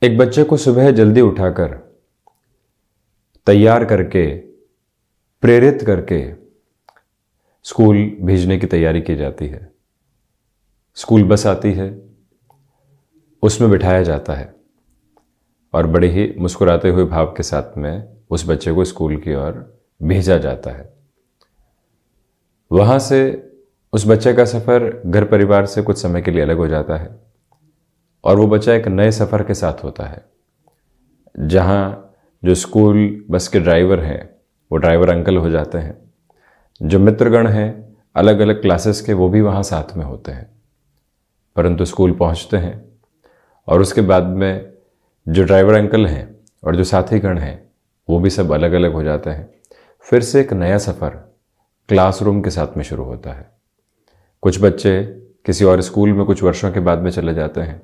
एक बच्चे को सुबह जल्दी उठाकर तैयार करके प्रेरित करके स्कूल भेजने की तैयारी की जाती है। स्कूल बस आती है, उसमें बिठाया जाता है और बड़े ही मुस्कुराते हुए भाव के साथ में उस बच्चे को स्कूल की ओर भेजा जाता है। वहाँ से उस बच्चे का सफ़र घर परिवार से कुछ समय के लिए अलग हो जाता है और वो बच्चा एक नए सफ़र के साथ होता है, जहाँ जो स्कूल बस के ड्राइवर हैं वो ड्राइवर अंकल हो जाते हैं। जो मित्रगण हैं अलग अलग क्लासेस के, वो भी वहाँ साथ में होते हैं। परंतु स्कूल पहुँचते हैं और उसके बाद में जो ड्राइवर अंकल हैं और जो साथीगण हैं वो भी सब अलग अलग हो जाते हैं। फिर से एक नया सफ़र क्लासरूम के साथ में शुरू होता है। कुछ बच्चे किसी और स्कूल में कुछ वर्षों के बाद में चले जाते हैं,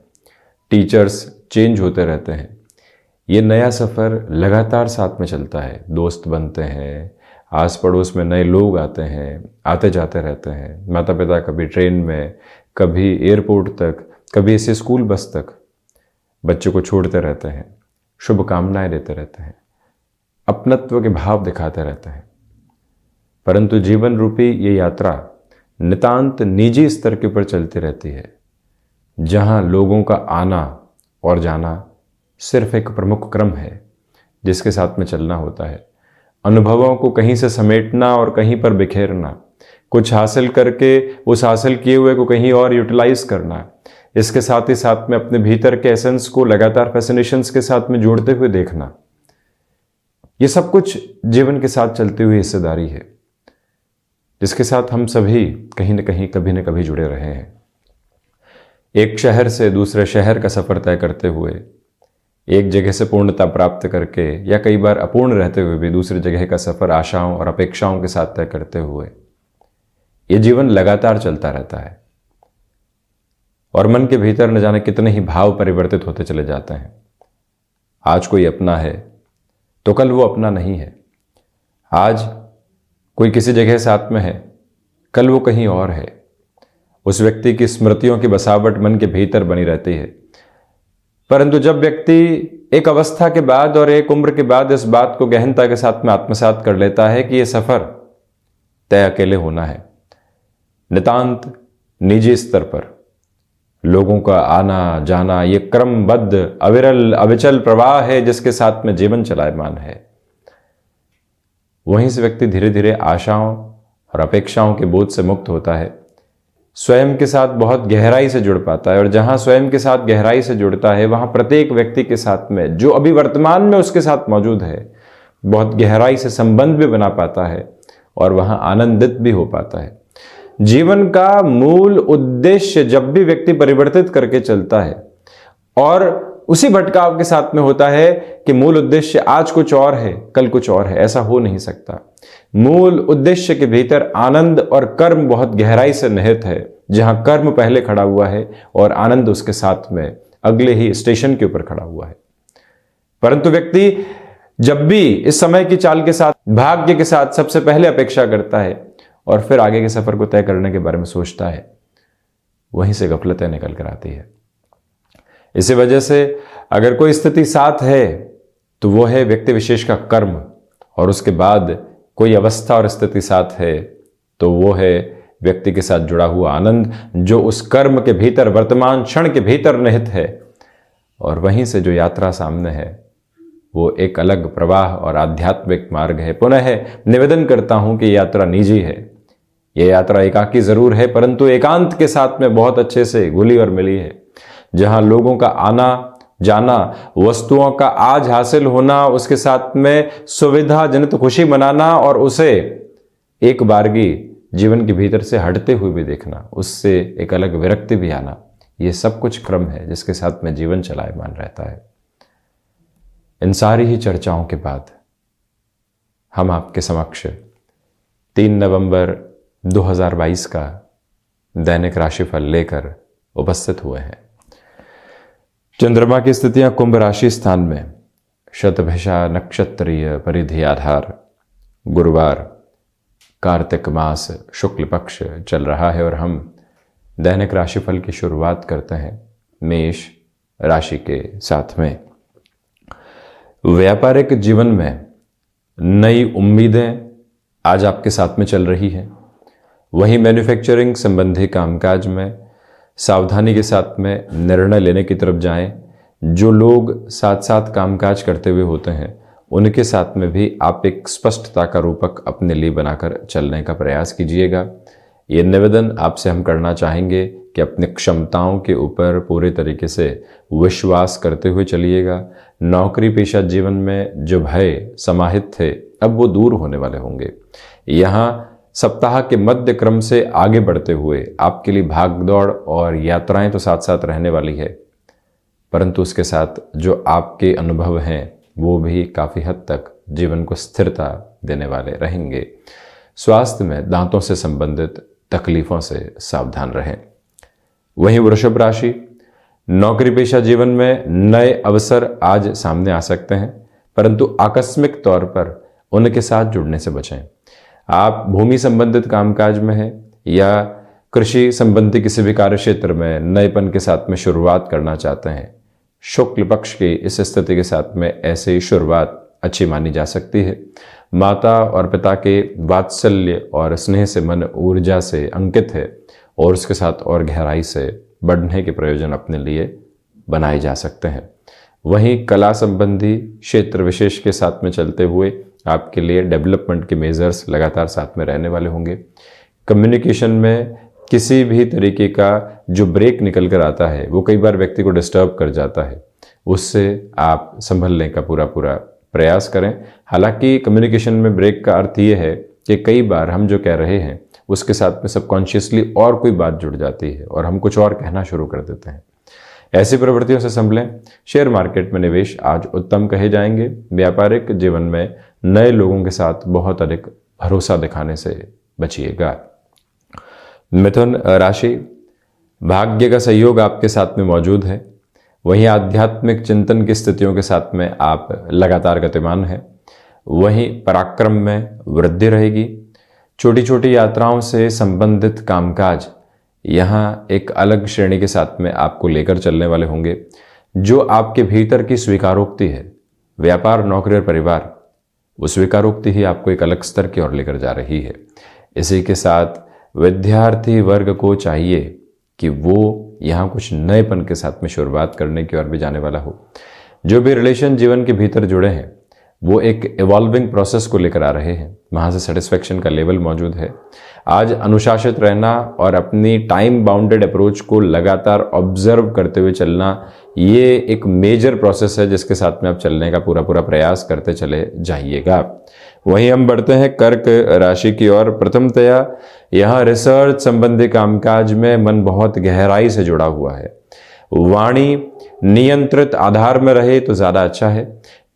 टीचर्स चेंज होते रहते हैं। ये नया सफ़र लगातार साथ में चलता है, दोस्त बनते हैं, आस पड़ोस में नए लोग आते हैं, आते जाते रहते हैं। माता पिता कभी ट्रेन में, कभी एयरपोर्ट तक, कभी इसी स्कूल बस तक बच्चे को छोड़ते रहते हैं, शुभकामनाएं देते रहते हैं, अपनत्व के भाव दिखाते रहते हैं। परंतु जीवन रूपी ये यात्रा नितांत निजी स्तर के ऊपर चलती रहती है, जहाँ लोगों का आना और जाना सिर्फ एक प्रमुख क्रम है जिसके साथ में चलना होता है। अनुभवों को कहीं से समेटना और कहीं पर बिखेरना, कुछ हासिल करके उस हासिल किए हुए को कहीं और यूटिलाइज करना, इसके साथ ही साथ में अपने भीतर के एसेंस को लगातार फैसिनेशंस के साथ में जोड़ते हुए देखना, ये सब कुछ जीवन के साथ चलती हुई हिस्सेदारी है जिसके साथ हम सभी कहीं न कहीं कभी न कभी जुड़े रहे हैं। एक शहर से दूसरे शहर का सफ़र तय करते हुए, एक जगह से पूर्णता प्राप्त करके या कई बार अपूर्ण रहते हुए भी दूसरी जगह का सफ़र आशाओं और अपेक्षाओं के साथ तय करते हुए, ये जीवन लगातार चलता रहता है और मन के भीतर न जाने कितने ही भाव परिवर्तित होते चले जाते हैं। आज कोई अपना है तो कल वो अपना नहीं है। आज कोई किसी जगह साथ में है, कल वो कहीं और है। उस व्यक्ति की स्मृतियों की बसावट मन के भीतर बनी रहती है। परंतु जब व्यक्ति एक अवस्था के बाद और एक उम्र के बाद इस बात को गहनता के साथ में आत्मसात कर लेता है कि यह सफ़र तय अकेले होना है, नितांत निजी स्तर पर लोगों का आना जाना ये क्रमबद्ध अविरल अविचल प्रवाह है जिसके साथ में जीवन चलायमान है, वहीं से व्यक्ति धीरे धीरे आशाओं और अपेक्षाओं के बोझ से मुक्त होता है, स्वयं के साथ बहुत गहराई से जुड़ पाता है। और जहां स्वयं के साथ गहराई से जुड़ता है वहां प्रत्येक व्यक्ति के साथ में जो अभी वर्तमान में उसके साथ मौजूद है बहुत गहराई से संबंध भी बना पाता है और वहां आनंदित भी हो पाता है। जीवन का मूल उद्देश्य जब भी व्यक्ति परिवर्तित करके चलता है और उसी भटकाव के साथ में होता है कि मूल उद्देश्य आज कुछ और है कल कुछ और है, ऐसा हो नहीं सकता। मूल उद्देश्य के भीतर आनंद और कर्म बहुत गहराई से निहित है, जहां कर्म पहले खड़ा हुआ है और आनंद उसके साथ में अगले ही स्टेशन के ऊपर खड़ा हुआ है। परंतु व्यक्ति जब भी इस समय की चाल के साथ, भाग्य के साथ सबसे पहले अपेक्षा करता है और फिर आगे के सफर को तय करने के बारे में सोचता है, वहीं से गफलतें निकल कर आती है। इसी वजह से अगर कोई स्थिति साथ है तो वो है व्यक्ति विशेष का कर्म, और उसके बाद कोई अवस्था और स्थिति साथ है तो वो है व्यक्ति के साथ जुड़ा हुआ आनंद जो उस कर्म के भीतर वर्तमान क्षण के भीतर निहित है। और वहीं से जो यात्रा सामने है वो एक अलग प्रवाह और आध्यात्मिक मार्ग है। पुनः निवेदन करता हूं कि यात्रा निजी है, ये यात्रा एकाकी जरूर है परंतु एकांत के साथ में बहुत अच्छे से घुली और मिली है, जहां लोगों का आना जाना, वस्तुओं का आज हासिल होना, उसके साथ में सुविधा जनित खुशी मनाना और उसे एक बारगी जीवन के भीतर से हटते हुए भी देखना, उससे एक अलग विरक्ति भी आना, ये सब कुछ क्रम है जिसके साथ में जीवन चलायमान रहता है। इन सारी ही चर्चाओं के बाद हम आपके समक्ष 3 नवंबर 2022 का दैनिक राशिफल लेकर उपस्थित हुए हैं। चंद्रमा की स्थितियां कुंभ राशि स्थान में शतभिषा नक्षत्रीय परिधि आधार गुरुवार कार्तिक मास शुक्ल पक्ष चल रहा है और हम दैनिक राशिफल की शुरुआत करते हैं मेष, राशि के साथ में। व्यापारिक जीवन में नई उम्मीदें आज आपके साथ में चल रही हैं। वहीं मैन्युफैक्चरिंग संबंधी कामकाज में सावधानी के साथ में निर्णय लेने की तरफ जाएं। जो लोग साथ साथ कामकाज करते हुए होते हैं उनके साथ में भी आप एक स्पष्टता का रूपक अपने लिए बनाकर चलने का प्रयास कीजिएगा। ये निवेदन आपसे हम करना चाहेंगे कि अपनी क्षमताओं के ऊपर पूरे तरीके से विश्वास करते हुए चलिएगा। नौकरी पेशा जीवन में जो भय समाहित थे अब वो दूर होने वाले होंगे। यहाँ सप्ताह के मध्य क्रम से आगे बढ़ते हुए आपके लिए भागदौड़ और यात्राएं तो साथ साथ रहने वाली है, परंतु उसके साथ जो आपके अनुभव हैं वो भी काफ़ी हद तक जीवन को स्थिरता देने वाले रहेंगे। स्वास्थ्य में दांतों से संबंधित तकलीफों से सावधान रहें। वहीं वृषभ राशि, नौकरी पेशा जीवन में नए अवसर आज सामने आ सकते हैं, परंतु आकस्मिक तौर पर उनके साथ जुड़ने से बचें। आप भूमि संबंधित कामकाज में हैं या कृषि संबंधी किसी भी कार्य क्षेत्र में नएपन के साथ में शुरुआत करना चाहते हैं, शुक्ल पक्ष की इस स्थिति के साथ में ऐसी शुरुआत अच्छी मानी जा सकती है। माता और पिता के वात्सल्य और स्नेह से मन ऊर्जा से अंकित है और उसके साथ और गहराई से बढ़ने के प्रयोजन अपने लिए बनाए जा सकते हैं। वहीं कला संबंधी क्षेत्र विशेष के साथ में चलते हुए आपके लिए डेवलपमेंट के मेजर्स लगातार साथ में रहने वाले होंगे। कम्युनिकेशन में किसी भी तरीके का जो ब्रेक निकल कर आता है वो कई बार व्यक्ति को डिस्टर्ब कर जाता है, उससे आप संभलने का पूरा प्रयास करें। हालांकि कम्युनिकेशन में ब्रेक का अर्थ ये है कि कई बार हम जो कह रहे हैं उसके साथ में सबकॉन्शियसली और कोई बात जुड़ जाती है और हम कुछ और कहना शुरू कर देते हैं। ऐसी प्रवृत्तियों से संभलें। शेयर मार्केट में निवेश आज उत्तम कहे जाएंगे। व्यापारिक जीवन में नए लोगों के साथ बहुत अधिक भरोसा दिखाने से बचिएगा। मिथुन राशि, भाग्य का सहयोग आपके साथ में मौजूद है। वहीं आध्यात्मिक चिंतन की स्थितियों के साथ में आप लगातार गतिमान हैं। वहीं पराक्रम में वृद्धि रहेगी। छोटी छोटी यात्राओं से संबंधित कामकाज यहाँ एक अलग श्रेणी के साथ में आपको लेकर चलने वाले होंगे। जो आपके भीतर की स्वीकारोक्ति है, व्यापार, नौकरी और परिवार, वो स्वीकारोक्ति ही आपको एक अलग स्तर की ओर लेकर जा रही है। इसी के साथ विद्यार्थी वर्ग को चाहिए कि वो यहाँ कुछ नएपन के साथ में शुरुआत करने की ओर भी जाने वाला हो। जो भी रिलेशन जीवन के भीतर जुड़े हैं वो एक इवॉल्विंग प्रोसेस को लेकर आ रहे हैं, वहाँ से सेटिस्फेक्शन का लेवल मौजूद है। आज अनुशासित रहना और अपनी टाइम बाउंडेड अप्रोच को लगातार ऑब्जर्व करते हुए चलना, ये एक मेजर प्रोसेस है जिसके साथ में आप चलने का पूरा प्रयास करते चले जाइएगा। वहीं हम बढ़ते हैं कर्क राशि की ओर। प्रथमतया यहाँ रिसर्च संबंधी कामकाज में मन बहुत गहराई से जुड़ा हुआ है। वाणी नियंत्रित आधार में रहे तो ज़्यादा अच्छा है।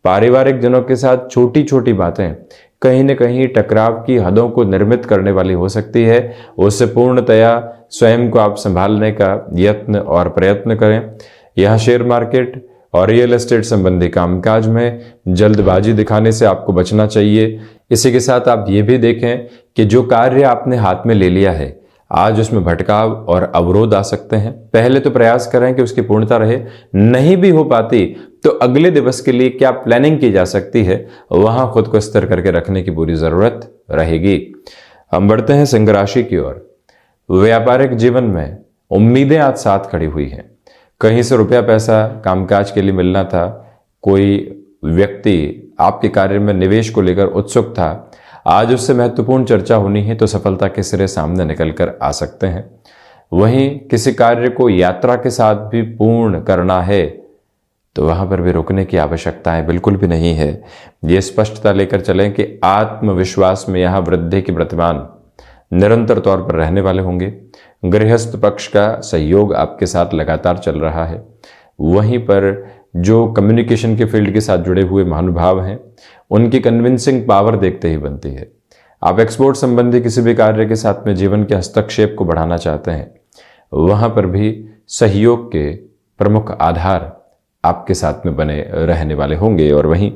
पारिवारिक जनों के साथ छोटी छोटी बातें कहीं न कहीं टकराव की हदों को निर्मित करने वाली हो सकती है। उससे पूर्णतया स्वयं को आप संभालने का यत्न और प्रयत्न करें। यह शेयर मार्केट और रियल एस्टेट संबंधी कामकाज में जल्दबाजी दिखाने से आपको बचना चाहिए। इसी के साथ आप ये भी देखें कि जो कार्य आपने हाथ में ले लिया है आज उसमें भटकाव और अवरोध आ सकते हैं। पहले तो प्रयास करें कि उसकी पूर्णता रहे। नहीं भी हो पाती तो अगले दिवस के लिए क्या प्लानिंग की जा सकती है, वहां खुद को स्थिर करके रखने की पूरी जरूरत रहेगी। हम बढ़ते हैं सिंह राशि की ओर। व्यापारिक जीवन में उम्मीदें आज साथ खड़ी हुई हैं। कहीं से रुपया पैसा कामकाज के लिए मिलना था, कोई व्यक्ति आपके कार्य में निवेश को लेकर उत्सुक था, आज उससे महत्वपूर्ण चर्चा होनी है तो सफलता के सिरे सामने निकल कर आ सकते हैं। वहीं किसी कार्य को यात्रा के साथ भी पूर्ण करना है तो वहां पर भी रुकने की आवश्यकताएं बिल्कुल भी नहीं है। ये स्पष्टता लेकर चलें कि आत्मविश्वास में यहाँ वृद्धि के प्रतिमान निरंतर तौर पर रहने वाले होंगे। गृहस्थ पक्ष का सहयोग आपके साथ लगातार चल रहा है। वहीं पर जो कम्युनिकेशन के फील्ड के साथ जुड़े हुए महानुभाव हैं उनकी कन्विंसिंग पावर देखते ही बनती है। आप एक्सपोर्ट संबंधी किसी भी कार्य के साथ में जीवन के हस्तक्षेप को बढ़ाना चाहते हैं, वहां पर भी सहयोग के प्रमुख आधार आपके साथ में बने रहने वाले होंगे। और वहीं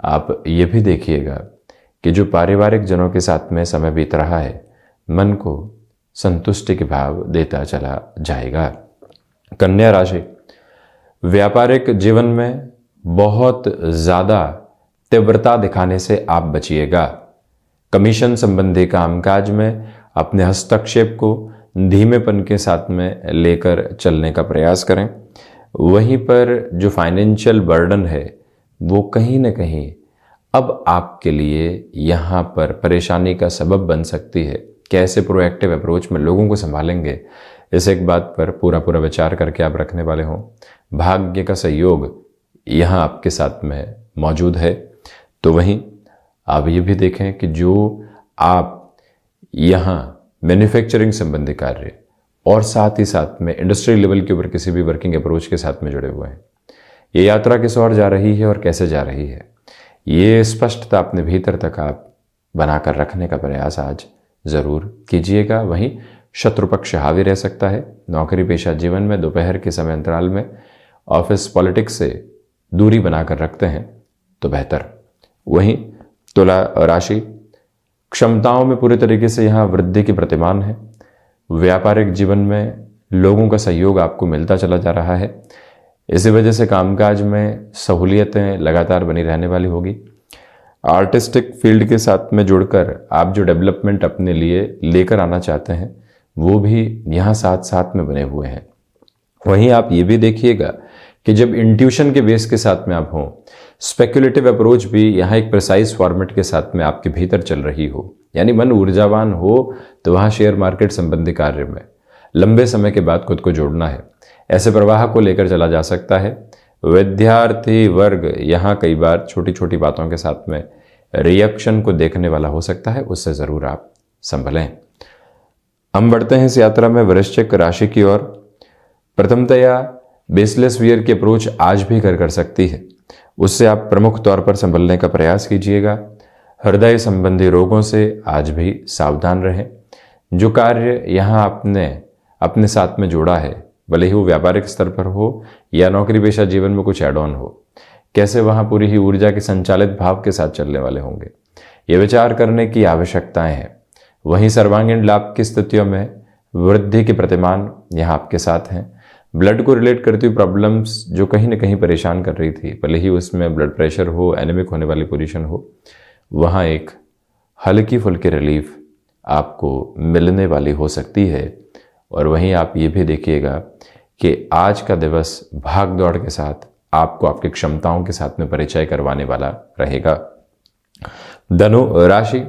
आप ये भी देखिएगा कि जो पारिवारिक जनों के साथ में समय बीत रहा है मन को संतुष्टि के भाव देता चला जाएगा। कन्या राशि, व्यापारिक जीवन में बहुत ज़्यादा तीव्रता दिखाने से आप बचिएगा। कमीशन संबंधी कामकाज में अपने हस्तक्षेप को धीमेपन के साथ में लेकर चलने का प्रयास करें। वहीं पर जो फाइनेंशियल बर्डन है वो कहीं ना कहीं अब आपके लिए यहाँ पर परेशानी का सबब बन सकती है। कैसे प्रोएक्टिव अप्रोच में लोगों को संभालेंगे, इस एक बात पर पूरा विचार करके आप रखने वाले हों। भाग्य का सहयोग यहाँ आपके साथ में मौजूद है। तो वहीं आप ये भी देखें कि जो आप यहाँ मैन्युफैक्चरिंग संबंधी कार्य और साथ ही साथ में इंडस्ट्री लेवल के ऊपर किसी भी वर्किंग अप्रोच के साथ में जुड़े हुए हैं, ये यात्रा किस ओर जा रही है और कैसे जा रही है, ये स्पष्टता अपने भीतर तक आप बनाकर रखने का प्रयास आज ज़रूर कीजिएगा। वहीं शत्रु पक्ष हावी रह सकता है। नौकरी पेशा जीवन में दोपहर के समय अंतराल में ऑफिस पॉलिटिक्स से दूरी बनाकर रखते हैं तो बेहतर। वहीं तुला राशि, क्षमताओं में पूरे तरीके से यहाँ वृद्धि की प्रतिमान है। व्यापारिक जीवन में लोगों का सहयोग आपको मिलता चला जा रहा है। इसी वजह से कामकाज में सहूलियतें लगातार बनी रहने वाली होगी। आर्टिस्टिक फील्ड के साथ में जुड़कर आप जो डेवलपमेंट अपने लिए लेकर आना चाहते हैं वो भी यहाँ साथ साथ में बने हुए हैं। वहीं आप ये भी देखिएगा कि जब इंट्यूशन के बेस के साथ में आप हों, स्पेकुलेटिव अप्रोच भी यहाँ एक प्रिसाइज फॉर्मेट के साथ में आपके भीतर चल रही हो, यानी मन ऊर्जावान हो, तो वहाँ शेयर मार्केट संबंधी कार्य में लंबे समय के बाद खुद को जोड़ना है। ऐसे प्रवाह को लेकर चला जा सकता है। विद्यार्थी वर्ग यहाँ कई बार छोटी छोटी बातों के साथ में रिएक्शन को देखने वाला हो सकता है, उससे ज़रूर आप संभलें। हम बढ़ते हैं इस यात्रा में वृश्चिक राशि की ओर। प्रथमतया बेसलेस वियर की अप्रोच आज भी कर सकती है, उससे आप प्रमुख तौर पर संभलने का प्रयास कीजिएगा। हृदय संबंधी रोगों से आज भी सावधान रहें। जो कार्य यहाँ आपने अपने साथ में जोड़ा है, भले ही वो व्यापारिक स्तर पर हो या नौकरी पेशा जीवन में कुछ एड ऑन हो, कैसे वहाँ पूरी ही ऊर्जा के संचालित भाव के साथ चलने वाले होंगे, ये विचार करने की आवश्यकताएं हैं। वहीं सर्वांगीण लाभ की स्थितियों में वृद्धि के प्रतिमान यहाँ आपके साथ हैं। ब्लड को रिलेट करती हुई प्रॉब्लम्स जो कहीं ना कहीं परेशान कर रही थी, भले ही उसमें ब्लड प्रेशर हो, एनीमिक होने वाली पोजीशन हो, वहाँ एक हल्की फुल्की रिलीफ आपको मिलने वाली हो सकती है। और वहीं आप ये भी देखिएगा कि आज का दिवस भाग दौड़ के साथ आपको आपकी क्षमताओं के साथ में परिचय करवाने वाला रहेगा। धनु राशि,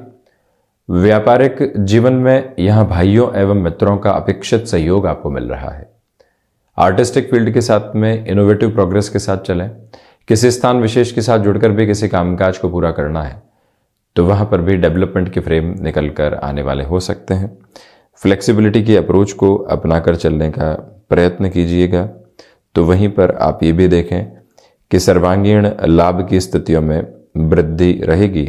व्यापारिक जीवन में यहाँ भाइयों एवं मित्रों का अपेक्षित सहयोग आपको मिल रहा है। आर्टिस्टिक फील्ड के साथ में इनोवेटिव प्रोग्रेस के साथ चलें। किसी स्थान विशेष के साथ जुड़कर भी किसी कामकाज को पूरा करना है तो वहाँ पर भी डेवलपमेंट के फ्रेम निकल कर आने वाले हो सकते हैं। फ्लेक्सिबिलिटी की अप्रोच को अपनाकर चलने का प्रयत्न कीजिएगा। तो वहीं पर आप ये भी देखें कि सर्वांगीण लाभ की स्थितियों में वृद्धि रहेगी।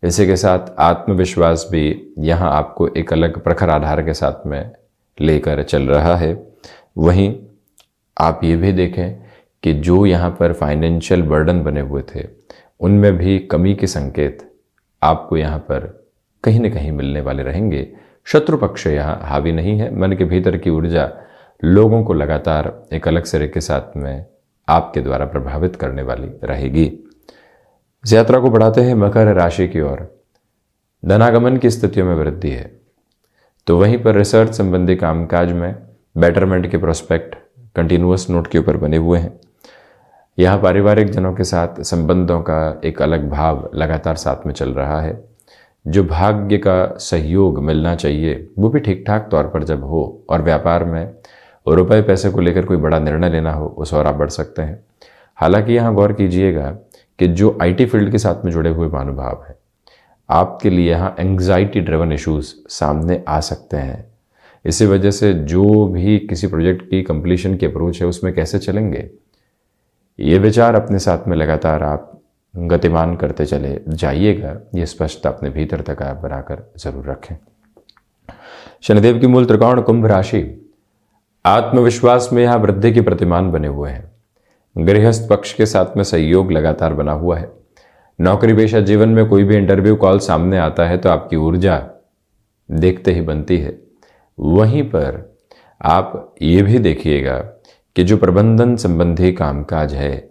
इसी के साथ आत्मविश्वास भी यहाँ आपको एक अलग प्रखर आधार के साथ में लेकर चल रहा है। वहीं आप ये भी देखें कि जो यहाँ पर फाइनेंशियल बर्डन बने हुए थे उनमें भी कमी के संकेत आपको यहाँ पर कहीं न कहीं मिलने वाले रहेंगे। शत्रु पक्ष यहाँ हावी नहीं है। मन के भीतर की ऊर्जा लोगों को लगातार एक अलग सिरे के साथ में आपके द्वारा प्रभावित करने वाली रहेगी। इस यात्रा को बढ़ाते हैं मकर राशि की ओर। धनागमन की स्थितियों में वृद्धि है, तो वहीं पर रिसर्च संबंधी कामकाज में बेटरमेंट के प्रोस्पेक्ट कंटिन्यूअस नोट के ऊपर बने हुए हैं। यहाँ पारिवारिक जनों के साथ संबंधों का एक अलग भाव लगातार साथ में चल रहा है। जो भाग्य का सहयोग मिलना चाहिए वो भी ठीक ठाक तौर पर जब हो और व्यापार में रुपए पैसे को लेकर कोई बड़ा निर्णय लेना हो, उस और आप बढ़ सकते हैं। हालांकि यहाँ गौर कीजिएगा कि जो आईटी फील्ड के साथ में जुड़े हुए महानुभाव हैं, आपके लिए यहाँ एंग्जाइटी ड्रिवन इश्यूज सामने आ सकते हैं। इसी वजह से जो भी किसी प्रोजेक्ट की कंप्लीशन की अप्रोच है उसमें कैसे चलेंगे, ये विचार अपने साथ में लगातार आप गतिमान करते चले जाइएगा। ये स्पष्टता अपने भीतर तक आप बनाकर जरूर रखें। शनिदेव की मूल त्रिकोण कुंभ राशि, आत्मविश्वास में यहाँ वृद्धि की प्रतिमान बने हुए हैं। गृहस्थ पक्ष के साथ में सहयोग लगातार बना हुआ है। नौकरी पेशा जीवन में कोई भी इंटरव्यू कॉल सामने आता है तो आपकी ऊर्जा देखते ही बनती है। वहीं पर आप ये भी देखिएगा कि जो प्रबंधन संबंधी कामकाज है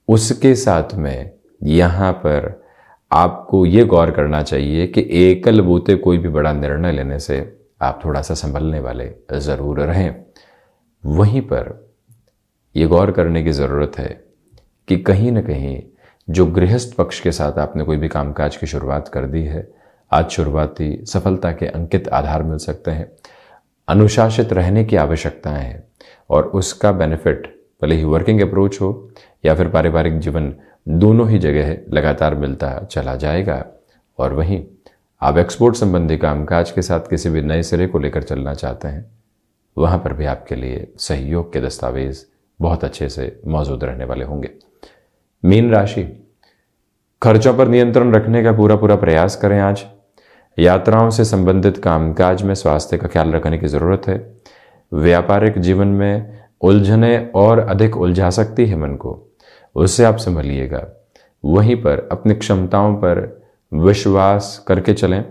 उसके साथ में यहाँ पर आपको ये गौर करना चाहिए कि एकल बूते कोई भी बड़ा निर्णय लेने से आप थोड़ा सा संभलने वाले ज़रूर रहें। वहीं पर ये गौर करने की ज़रूरत है कि कहीं ना कहीं जो गृहस्थ पक्ष के साथ आपने कोई भी कामकाज की शुरुआत कर दी है, आज शुरुआती सफलता के अंकित आधार मिल सकते हैं। अनुशासित रहने की आवश्यकता है और उसका बेनिफिट भले ही वर्किंग अप्रोच हो या फिर पारिवारिक जीवन, दोनों ही जगह लगातार मिलता चला जाएगा। और वहीं आप एक्सपोर्ट संबंधी कामकाज के साथ किसी भी नए सिरे को लेकर चलना चाहते हैं, वहाँ पर भी आपके लिए सहयोग के दस्तावेज बहुत अच्छे से मौजूद रहने वाले होंगे। मीन राशि, खर्चों पर नियंत्रण रखने का पूरा प्रयास करें। आज यात्राओं से संबंधित कामकाज में स्वास्थ्य का ख्याल रखने की ज़रूरत है। व्यापारिक जीवन में उलझने और अधिक उलझा सकती है मन को, उससे आप संभलिएगा। वहीं पर अपनी क्षमताओं पर विश्वास करके चलें।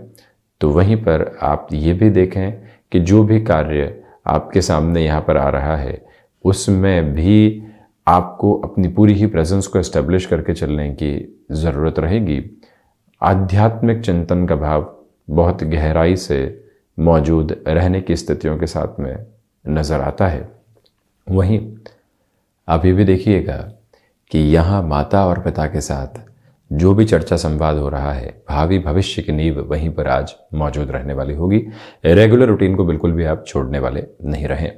तो वहीं पर आप ये भी देखें कि जो भी कार्य आपके सामने यहाँ पर आ रहा है उसमें भी आपको अपनी पूरी ही प्रेजेंस को एस्टेब्लिश करके चलने की ज़रूरत रहेगी। आध्यात्मिक चिंतन का भाव बहुत गहराई से मौजूद रहने की स्थितियों के साथ में नज़र आता है। वहीं अभी भी देखिएगा कि यहाँ माता और पिता के साथ जो भी चर्चा संवाद हो रहा है, भावी भविष्य की नींव वहीं पर आज मौजूद रहने वाली होगी। रेगुलर रूटीन को बिल्कुल भी आप छोड़ने वाले नहीं रहें।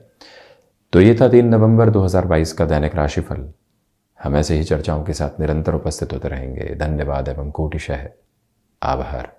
तो ये था 3 नवंबर 2022 का दैनिक राशिफल। हम ऐसे ही चर्चाओं के साथ निरंतर उपस्थित होते रहेंगे। धन्यवाद एवं कोटिशः आभार।